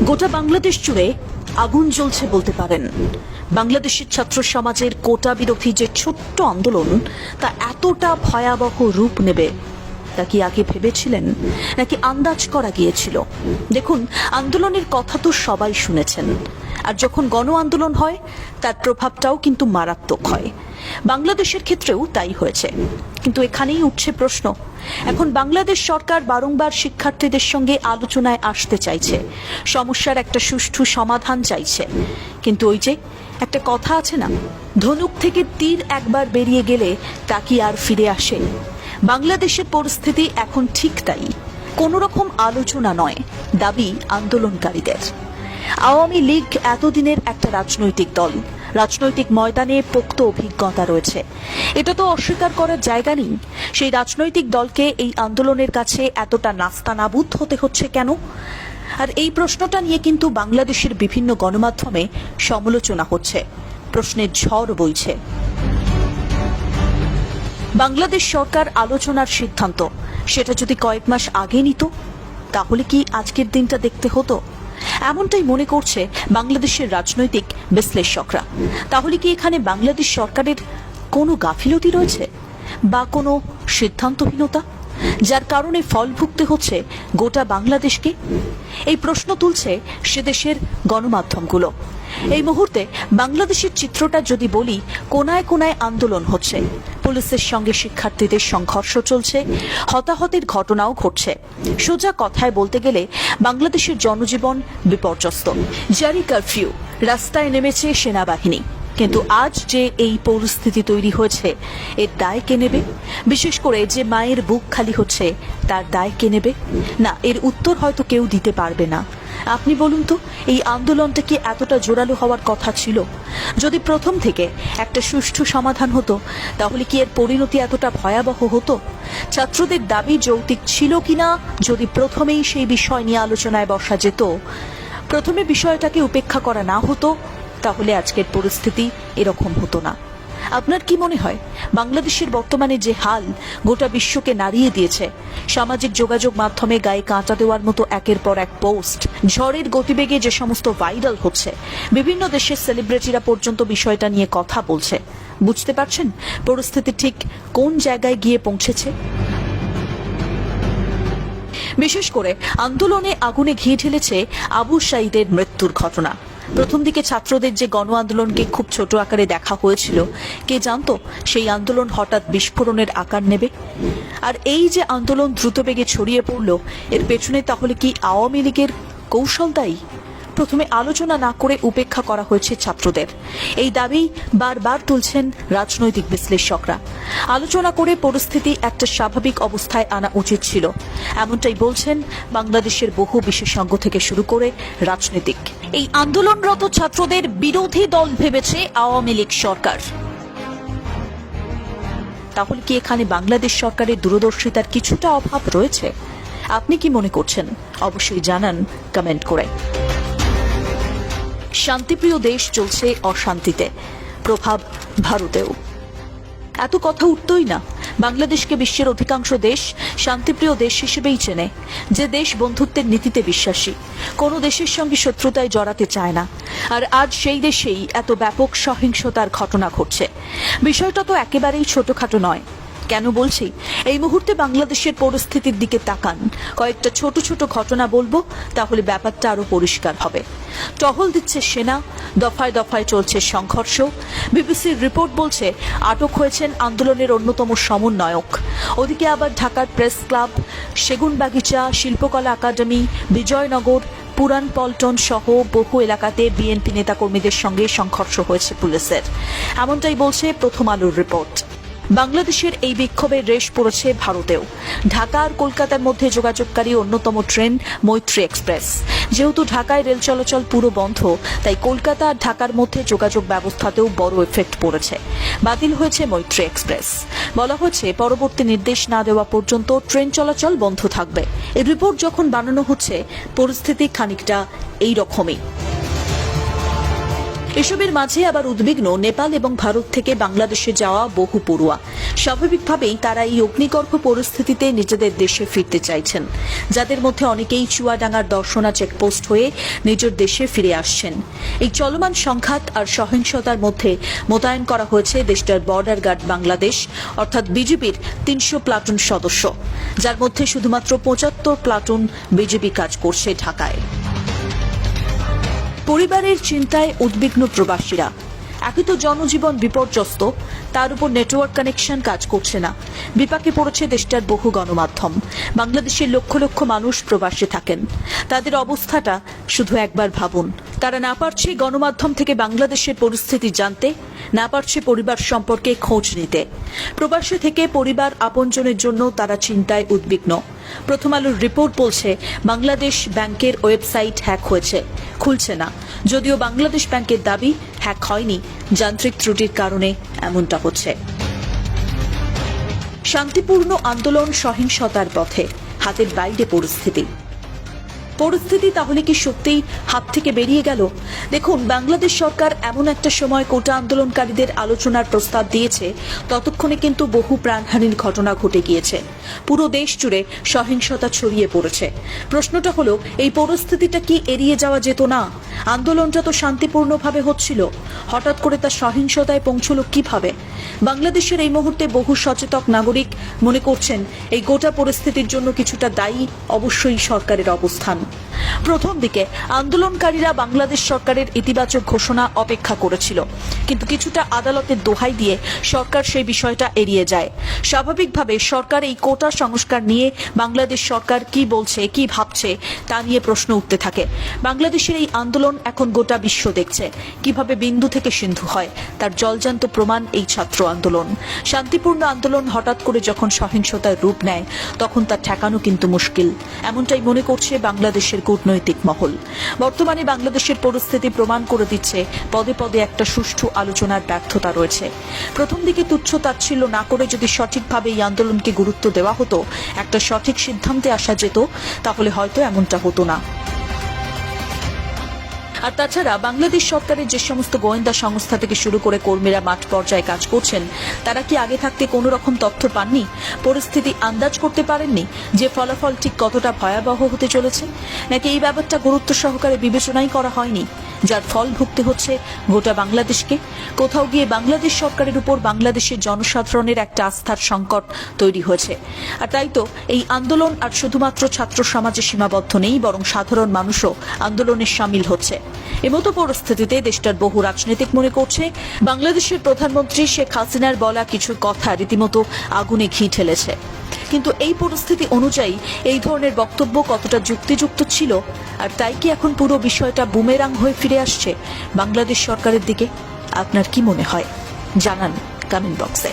গোটা বাংলাদেশ জুড়ে আগুন জ্বলছে বলতে পারেন। বাংলাদেশের ছাত্র সমাজের কোটা বিরোধী যে ছোট্ট আন্দোলন তা এতটা ভয়াবহ রূপ নেবে তা কি আগে ভেবেছিলেন, নাকি আন্দাজ করা গিয়েছিল? দেখুন, আন্দোলনের কথা তো সবাই শুনেছেন, আর যখন গণ আন্দোলন হয় তার প্রভাবটাও কিন্তু মারাত্মক হয়। বাংলাদেশের ক্ষেত্রেও তাই হয়েছে। কিন্তু এখানেই উঠছে প্রশ্ন, এখন বাংলাদেশ সরকার বারংবার শিক্ষার্থীদের সঙ্গে আলোচনায় আসতে চাইছে, সমস্যার একটা সুষ্ঠু সমাধান চাইছে, কিন্তু ওই যে একটা কথা আছে না, ধনুক থেকে তীর একবার বেরিয়ে গেলে তা কি আর ফিরে আসে? বাংলাদেশের পরিস্থিতি এখন ঠিক তাই। কোন রকম আলোচনা নয়, দাবি আন্দোলনকারীদের। আওয়ামী লীগ এতদিনের একটা রাজনৈতিক দল, রাজনৈতিক ময়দানে পোক্ত অভিজ্ঞতা রয়েছে, এটা তো অস্বীকার করার জায়গা নেই। সেই রাজনৈতিক দলকে এই আন্দোলনের কাছে এতটা নাস্তানাবুদ হতে হচ্ছে কেন? আর এই প্রশ্নটা নিয়ে কিন্তু বাংলাদেশের বিভিন্ন গণমাধ্যমে সমালোচনা হচ্ছে, প্রশ্নের ঝড় বইছে। বাংলাদেশ সরকার আলোচনার সিদ্ধান্ত সেটা যদি কয়েক মাস আগে নিত, তাহলে কি আজকের দিনটা দেখতে হতো? এমনটাই মনে করছে বাংলাদেশের রাজনৈতিক বিশ্লেষকরা। তাহলে কি এখানে বাংলাদেশ সরকারের কোনো গাফিলতি রয়েছে বা কোনো সিদ্ধান্তহীনতা, যার কারণে ফল ভুগতে হচ্ছে গোটা বাংলাদেশকে? এই প্রশ্ন তুলছে সে দেশের গণমাধ্যমগুলো। এই মুহূর্তে বাংলাদেশের চিত্রটা যদি বলি, কোনায় কোনায় আন্দোলন হচ্ছে, পুলিশের সঙ্গে শিক্ষার্থীদের সংঘর্ষ চলছে, হতাহতের ঘটনাও ঘটছে। সোজা কথায় বলতে গেলে বাংলাদেশের জনজীবন বিপর্যস্ত। জারি কারফিউ, রাস্তায় নেমেছে সেনাবাহিনী। কিন্তু আজ যে এই পরিস্থিতি তৈরি হয়েছে, এর দায় কে নেবে? বিশেষ করে যে মায়ের বুক খালি হচ্ছে, তার দায় কে নেবে? না, এর উত্তর হয়তো কেউ দিতে পারবে না। আপনি বলুন তো, এই আন্দোলনটা কি এতটা জোরালো হওয়ার কথা ছিল? যদি প্রথম থেকে একটা সুষ্ঠু সমাধান হতো, তাহলে কি এর পরিণতি এতটা ভয়াবহ হতো? ছাত্রদের দাবি যৌক্তিক ছিল কিনা যদি প্রথমেই সেই বিষয় নিয়ে আলোচনায় বসা যেত, প্রথমে বিষয়টাকে উপেক্ষা করা না হতো, তাহলে আজকের পরিস্থিতি এরকম হতো না। আপনার কি মনে হয়, বাংলাদেশের বর্তমানে যে হাল গোটা বিশ্বকে নাড়িয়ে দিয়েছে, সামাজিক যোগাযোগ মাধ্যমে গায়ে কাঁটা দেওয়ার মতো একের পর এক পোস্ট, ঝড়ের গতিবেগে যে সমস্ত ভাইরাল হচ্ছে, বিভিন্ন দেশের সেলিব্রিটিরা পর্যন্ত বিষয়টা নিয়ে কথা বলছে, বুঝতে পারছেন পরিস্থিতি ঠিক কোন জায়গায় গিয়ে পৌঁছেছে? বিশেষ করে আন্দোলনে আগুনে ঘি ঢেলেছে আবু সাঈদের মৃত্যুর ঘটনা। প্রথম দিকে ছাত্রদের যে গণ আন্দোলনকে খুব ছোট আকারে দেখা হয়েছিল, কে জানতো সেই আন্দোলন হঠাৎ বিস্ফোরণের আকার নেবে? আর এই যে আন্দোলন দ্রুতবেগে ছড়িয়ে পড়ল, এর পেছনে তাহলে কি আওয়ামী লীগের কৌশল দায়ী? প্রথমে আলোচনা না করে উপেক্ষা করা হয়েছে ছাত্রদের, এই দাবি বারবার তুলছেন রাজনৈতিক বিশ্লেষকরা। আলোচনা করে পরিস্থিতি একটা স্বাভাবিক অবস্থায় আনা উচিত ছিল, এমনটাই বলছেন বাংলাদেশের বহু বিশেষজ্ঞ থেকে শুরু করে রাজনীতিক। এই আন্দোলনরত ছাত্রদের বিরোধী দল ভেবেছে আওয়ামী লীগ সরকার। তাহলে কি এখানে বাংলাদেশ সরকারের দূরদর্শিতার কিছুটা অভাব রয়েছে? আপনি কি মনে করছেন? অবশ্যই জানান কমেন্ট করে। শান্তিপ্রিয় দেশ চলছে অশান্তিতে, প্রভাব ভারতেও। এত কথা উঠতই না। বাংলাদেশকে বিশ্বের অধিকাংশ দেশ শান্তিপ্রিয় দেশ হিসেবেই চেনে, যে দেশ বন্ধুত্বের নীতিতে বিশ্বাসী, কোনো দেশের সঙ্গে শত্রুতায় জড়াতে চায় না। আর আজ সেই দেশেই এত ব্যাপক সহিংসতার ঘটনা ঘটছে। বিষয়টা তো একেবারেই ছোটখাটো নয়। কেন বলছি? এই মুহূর্তে বাংলাদেশের পরিস্থিতির দিকে তাকান। কয়েকটা ছোট ছোট ঘটনা বলবো, তাহলে ব্যাপারটা আরো পরিষ্কার হবে। টহল দিচ্ছে সেনা, দফায় দফায় চলছে সংঘর্ষ। বিবিসির রিপোর্ট বলছে আটক হয়েছেন আন্দোলনের অন্যতম সমন্বয়ক। ওদিকে আবার ঢাকার প্রেস ক্লাব, সেগুনবাগিচা, শিল্পকলা একাডেমি, বিজয়নগর, পুরান পল্টন সহ বহু এলাকাতে বিএনপি নেতাকর্মীদের সঙ্গে সংঘর্ষ হয়েছে পুলিশের, এমনটাই বলছে প্রথম আলোর রিপোর্ট। বাংলাদেশের এই বিক্ষোভের রেশ পড়েছে ভারতেও। ঢাকা আর কলকাতার মধ্যে যোগাযোগকারী অন্যতম ট্রেন মৈত্রী এক্সপ্রেস। যেহেতু ঢাকায় রেল চলাচল পুরো বন্ধ, তাই কলকাতা আর ঢাকার মধ্যে যোগাযোগ ব্যবস্থাতেও বড় এফেক্ট পড়েছে। বাতিল হয়েছে মৈত্রী এক্সপ্রেস। বলা হচ্ছে পরবর্তী নির্দেশ না দেওয়া পর্যন্ত ট্রেন চলাচল বন্ধ থাকবে। এই রিপোর্ট যখন বানানো হচ্ছে, পরিস্থিতি খানিকটা এই রকমই। এসবের মাঝে আবার উদ্বিগ্ন নেপাল এবং ভারত থেকে বাংলাদেশে যাওয়া বহু পড়ুয়া। স্বাভাবিকভাবেই তারা এই অগ্নিগর্ভ পরিস্থিতিতে নিজেদের দেশে ফিরতে চাইছেন, যাদের মধ্যে অনেকেই চুয়াডাঙ্গার দর্শনা চেকপোস্ট হয়ে নিজের দেশে ফিরে আসছেন। এই চলমান সংঘাত আর সহিংসতার মধ্যে মোতায়েন করা হয়েছে দেশটার বর্ডার গার্ড বাংলাদেশ অর্থাৎ বিজেপির ৩০০ প্লাটুন সদস্য, যার মধ্যে শুধুমাত্র ৭৫ প্লাটুন বিজেপি কাজ করছে ঢাকায়। পরিবারের চিন্তায় উদ্বিগ্ন প্রবাসীরা। একই তো জনজীবন বিপর্যস্ত, তার উপর নেটওয়ার্ক কানেকশন কাজ করছে না। বিপাকে পড়েছে দেশটার বহু গণমাধ্যম। বাংলাদেশের লক্ষ লক্ষ মানুষ প্রবাসে থাকেন, তাদের অবস্থাটা শুধু একবার ভাবুন। তারা না পারছে গণমাধ্যম থেকে বাংলাদেশের পরিস্থিতি জানতে, না পারছে পরিবার সম্পর্কে খোঁজ নিতে। প্রবাসে থেকে পরিবার আপনজনের জন্য তারা চিন্তায় উদ্বিগ্ন। প্রথম আলোর রিপোর্ট বলছে বাংলাদেশ ব্যাংকের ওয়েবসাইট হ্যাক হয়েছে, খুলছে না। যদিও বাংলাদেশ ব্যাংকের দাবি হ্যাক হয়নি, যান্ত্রিক ত্রুটির কারণে এমনটা হচ্ছে। শান্তিপূর্ণ আন্দোলন সহিংসতার পথে, হাতের বাইরে পরিস্থিতি তাহলে কি সত্যিই হাত থেকে বেরিয়ে গেল? দেখুন, বাংলাদেশ সরকার এমন একটা সময় কোটা আন্দোলনকারীদের আলোচনার প্রস্তাব দিয়েছে, ততক্ষণে কিন্তু বহু প্রাণহানির ঘটনা ঘটে গিয়েছে। পুরো দেশ জুড়ে সহিংসতা ছড়িয়ে পড়েছে। প্রশ্নটা হলো, এই পরিস্থিতিটা কি এড়িয়ে যাওয়া যেত না? আন্দোলনটা তো শান্তিপূর্ণভাবে হচ্ছিল, হঠাৎ করে তা সহিংসতায় পৌঁছল কিভাবে? বাংলাদেশের এই মুহূর্তে বহু সচেতন নাগরিক মনে করছেন এই গোটা পরিস্থিতির জন্য কিছুটা দায়ী অবশ্যই সরকারের অবস্থান। প্রথম দিকে আন্দোলনকারীরা বাংলাদেশ সরকারের ইতিবাচক ঘোষণা অপেক্ষা করেছিল, কিন্তু কিছুটা আদালতের দোহাই দিয়ে সরকার সেই বিষয়টা এড়িয়ে যায়। স্বাভাবিকভাবে সরকার এই কোটা সংস্কার নিয়ে বাংলাদেশ সরকার কি বলছে, কি ভাবছে তা নিয়ে প্রশ্ন উঠতে থাকে। বাংলাদেশের এই আন্দোলন এখন গোটা বিশ্ব দেখছে কিভাবে বিন্দু থেকে সিন্ধু হয়, তার জলজান্ত প্রমাণ এই ছাত্র আন্দোলন। শান্তিপূর্ণ আন্দোলন হঠাৎ করে যখন সহিংসতার রূপ নেয়, তখন তা ঠেকানো কিন্তু মুশকিল, এমনটাই মনে করছে বাংলাদেশের কূটনৈতিক মহল। বর্তমানে বাংলাদেশের পরিস্থিতি প্রমাণ করে দিচ্ছে পদে পদে একটা সুষ্ঠু আলোচনার ব্যর্থতা রয়েছে। প্রথম দিকে তুচ্ছ তাচ্ছিল্য না করে যদি সঠিকভাবে এই আন্দোলনকে গুরুত্ব দেওয়া হতো, একটা সঠিক সিদ্ধান্তে আসা যেত, তাহলে হয়তো এমনটা হতো না। আর তাছাড়া বাংলাদেশ সরকারের যে সমস্ত গোয়েন্দা সংস্থা থেকে শুরু করে কর্মীরা মাঠ পর্যায়ে কাজ করছেন, তারা কি আগে থাকতে কোনো রকম তথ্য পাননি? পরিস্থিতি আন্দাজ করতে পারেননি যে ফলাফল ঠিক কতটা ভয়াবহ হতে চলেছে? নাকি এই ব্যাপারটা গুরুত্ব সহকারে বিবেচনাই করা হয়নি, যার ফল ভুগতে হচ্ছে গোটা বাংলাদেশকে? কোথাও গিয়ে বাংলাদেশ সরকারের উপর বাংলাদেশের জনসাধারণের একটা আস্থার সংকট তৈরি হয়েছে। আর তাই তো এই আন্দোলন আর শুধুমাত্র ছাত্র সমাজে সীমাবদ্ধ নেই, বরং সাধারণ মানুষও আন্দোলনে সামিল হচ্ছে। এমতো পরিস্থিতিতে দেশটার বহু রাজনীতিক মনে করছে বাংলাদেশের প্রধানমন্ত্রী শেখ হাসিনার বলা কিছু কথা রীতিমতো আগুনে ঘি ঢেলেছে। কিন্তু এই পরিস্থিতি অনুযায়ী এই ধরনের বক্তব্য কতটা যুক্তিযুক্ত ছিল? আর তাই কি এখন পুরো বিষয়টা বুমেরাং হয়ে ফিরে আসছে বাংলাদেশ সরকারের দিকে? আপনার কি মনে হয় জানান কমেন্ট বক্সে।